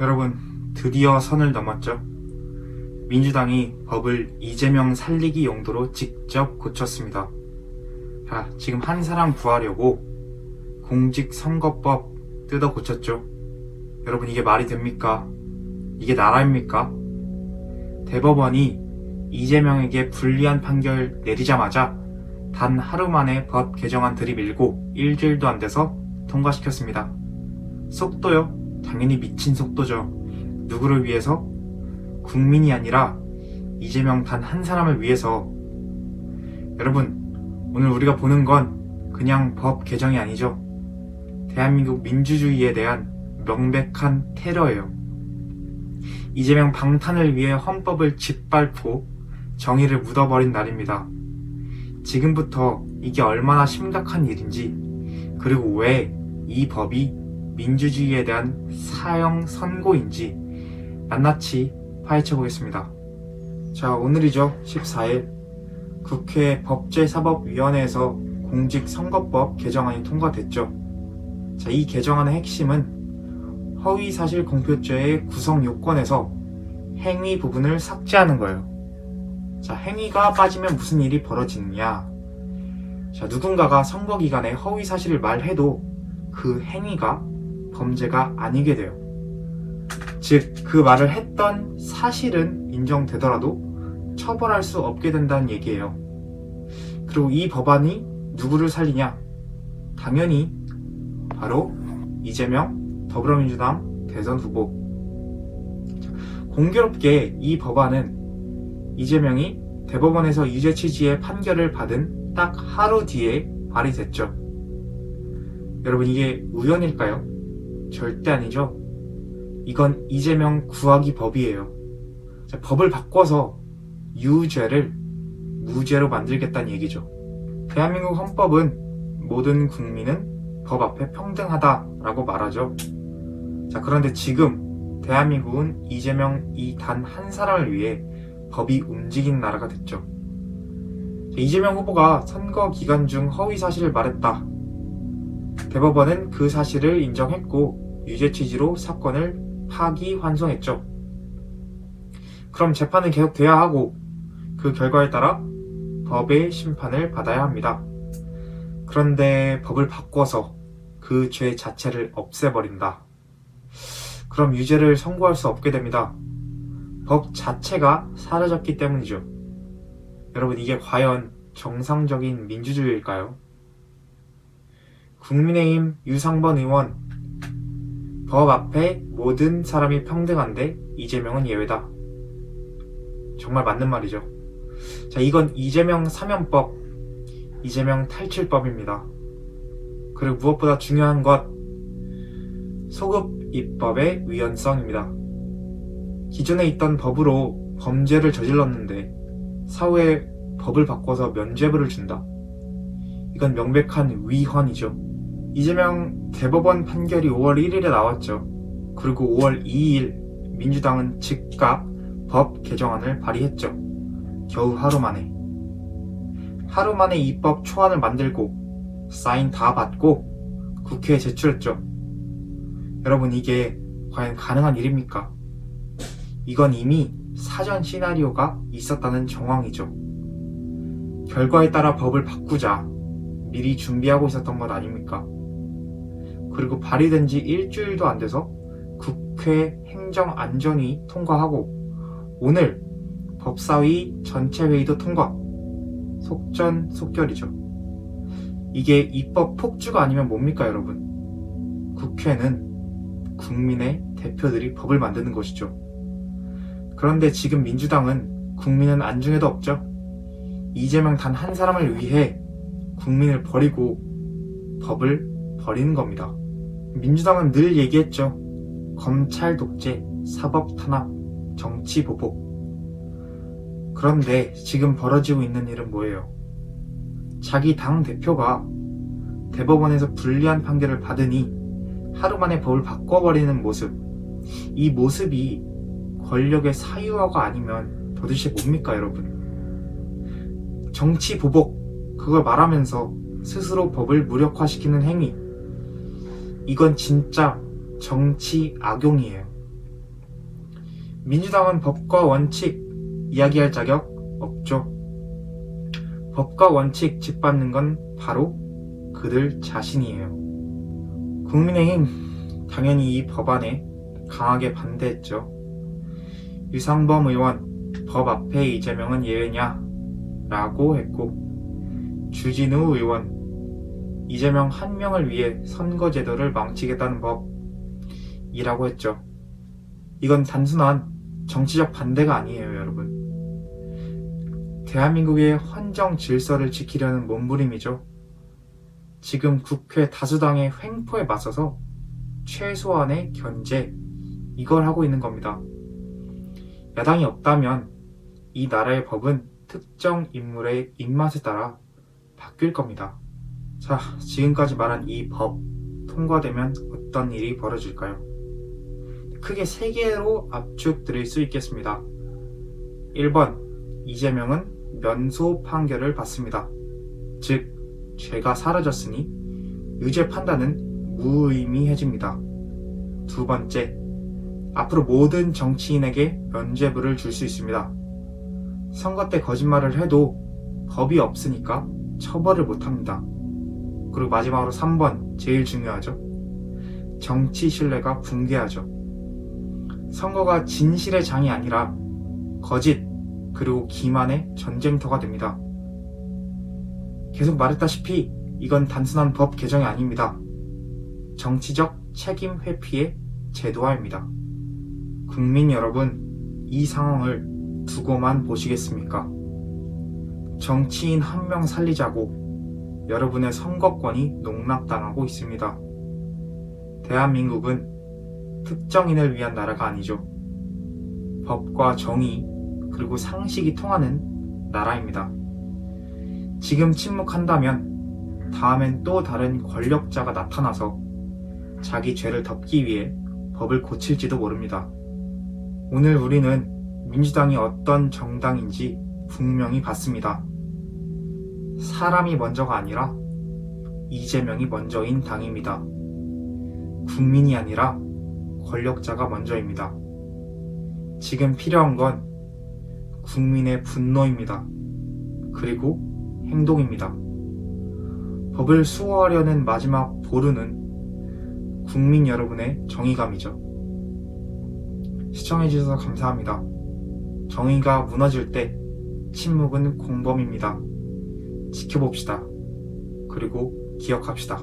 여러분, 드디어 선을 넘었죠? 민주당이 법을 이재명 살리기 용도로 직접 고쳤습니다. 자, 지금 한 사람 구하려고 공직선거법 뜯어 고쳤죠? 여러분, 이게 말이 됩니까? 이게 나라입니까? 대법원이 이재명에게 불리한 판결 내리자마자 단 하루 만에 법 개정안 들이밀고 일주일도 안 돼서 통과시켰습니다. 속도요? 당연히 미친 속도죠. 누구를 위해서? 국민이 아니라 이재명 단 한 사람을 위해서. 여러분, 오늘 우리가 보는 건 그냥 법 개정이 아니죠. 대한민국 민주주의에 대한 명백한 테러예요. 이재명 방탄을 위해 헌법을 짓밟고 정의를 묻어버린 날입니다. 지금부터 이게 얼마나 심각한 일인지, 그리고 왜 이 법이 민주주의에 대한 사형 선고인지 낱낱이 파헤쳐 보겠습니다. 자, 오늘이죠. 14일 국회 법제사법위원회에서 공직선거법 개정안이 통과됐죠. 자, 이 개정안의 핵심은 허위사실 공표죄의 구성 요건에서 행위 부분을 삭제하는 거예요. 자, 행위가 빠지면 무슨 일이 벌어지느냐? 자, 누군가가 선거 기간에 허위사실을 말해도 그 행위가 범죄가 아니게 돼요. 즉, 그 말을 했던 사실은 인정되더라도 처벌할 수 없게 된다는 얘기예요. 그리고 이 법안이 누구를 살리냐? 당연히 바로 이재명 더불어민주당 대선 후보. 공교롭게 이 법안은 이재명이 대법원에서 유죄 취지의 판결을 받은 딱 하루 뒤에 발의됐죠. 여러분, 이게 우연일까요? 절대 아니죠. 이건 이재명 구하기 법이에요. 자, 법을 바꿔서 유죄를 무죄로 만들겠다는 얘기죠. 대한민국 헌법은 모든 국민은 법 앞에 평등하다라고 말하죠. 자, 그런데 지금 대한민국은 이재명 이 단 한 사람을 위해 법이 움직이는 나라가 됐죠. 자, 이재명 후보가 선거 기간 중 허위 사실을 말했다. 대법원은 그 사실을 인정했고 유죄 취지로 사건을 파기환송했죠. 그럼 재판은 계속돼야 하고 그 결과에 따라 법의 심판을 받아야 합니다. 그런데 법을 바꿔서 그 죄 자체를 없애버린다. 그럼 유죄를 선고할 수 없게 됩니다. 법 자체가 사라졌기 때문이죠. 여러분, 이게 과연 정상적인 민주주의일까요? 국민의힘 유상번 의원, 법 앞에 모든 사람이 평등한데 이재명은 예외다. 정말 맞는 말이죠. 자, 이건 이재명 사면법, 이재명 탈출법입니다. 그리고 무엇보다 중요한 것, 소급 입법의 위헌성입니다. 기존에 있던 법으로 범죄를 저질렀는데 사후에 법을 바꿔서 면죄부를 준다. 이건 명백한 위헌이죠. 이재명 대법원 판결이 5월 1일에 나왔죠. 그리고 5월 2일 민주당은 즉각 법 개정안을 발의했죠. 겨우 하루 만에. 하루 만에 입법 초안을 만들고 사인 다 받고 국회에 제출했죠. 여러분, 이게 과연 가능한 일입니까? 이건 이미 사전 시나리오가 있었다는 정황이죠. 결과에 따라 법을 바꾸자 미리 준비하고 있었던 것 아닙니까? 그리고 발의된 지 일주일도 안 돼서 국회 행정안전위 통과하고 오늘 법사위 전체 회의도 통과. 속전속결이죠. 이게 입법 폭주가 아니면 뭡니까, 여러분? 국회는 국민의 대표들이 법을 만드는 것이죠. 그런데 지금 민주당은 국민은 안중에도 없죠. 이재명 단 한 사람을 위해 국민을 버리고 법을 버리는 겁니다. 민주당은 늘 얘기했죠. 검찰 독재, 사법 탄압, 정치 보복. 그런데 지금 벌어지고 있는 일은 뭐예요? 자기 당 대표가 대법원에서 불리한 판결을 받으니 하루 만에 법을 바꿔버리는 모습. 이 모습이 권력의 사유화가 아니면 도대체 뭡니까, 여러분? 정치 보복, 그걸 말하면서 스스로 법을 무력화시키는 행위. 이건 진짜 정치 악용이에요. 민주당은 법과 원칙 이야기할 자격 없죠. 법과 원칙 짓밟는 건 바로 그들 자신이에요. 국민의힘 당연히 이 법안에 강하게 반대했죠. 유상범 의원, 법 앞에 이재명은 예외냐? 라고 했고, 주진우 의원, 이재명 한 명을 위해 선거제도를 망치겠다는 법이라고 했죠. 이건 단순한 정치적 반대가 아니에요, 여러분. 대한민국의 헌정 질서를 지키려는 몸부림이죠. 지금 국회 다수당의 횡포에 맞서서 최소한의 견제, 이걸 하고 있는 겁니다. 야당이 없다면 이 나라의 법은 특정 인물의 입맛에 따라 바뀔 겁니다. 자, 지금까지 말한 이 법 통과되면 어떤 일이 벌어질까요? 크게 3개로 압축드릴 수 있겠습니다. 1번, 이재명은 면소 판결을 받습니다. 즉, 죄가 사라졌으니 유죄 판단은 무의미해집니다. 2번째, 앞으로 모든 정치인에게 면죄부를 줄 수 있습니다. 선거 때 거짓말을 해도 법이 없으니까 처벌을 못합니다. 그리고 마지막으로 3번, 제일 중요하죠. 정치 신뢰가 붕괴하죠. 선거가 진실의 장이 아니라 거짓 그리고 기만의 전쟁터가 됩니다. 계속 말했다시피 이건 단순한 법 개정이 아닙니다. 정치적 책임 회피의 제도화입니다. 국민 여러분, 이 상황을 두고만 보시겠습니까? 정치인 한 명 살리자고 여러분의 선거권이 농락당하고 있습니다. 대한민국은 특정인을 위한 나라가 아니죠. 법과 정의 그리고 상식이 통하는 나라입니다. 지금 침묵한다면 다음엔 또 다른 권력자가 나타나서 자기 죄를 덮기 위해 법을 고칠지도 모릅니다. 오늘 우리는 민주당이 어떤 정당인지 분명히 봤습니다. 사람이 먼저가 아니라 이재명이 먼저인 당입니다. 국민이 아니라 권력자가 먼저입니다. 지금 필요한 건 국민의 분노입니다. 그리고 행동입니다. 법을 수호하려는 마지막 보루는 국민 여러분의 정의감이죠. 시청해주셔서 감사합니다. 정의가 무너질 때 침묵은 공범입니다. 지켜봅시다. 그리고 기억합시다.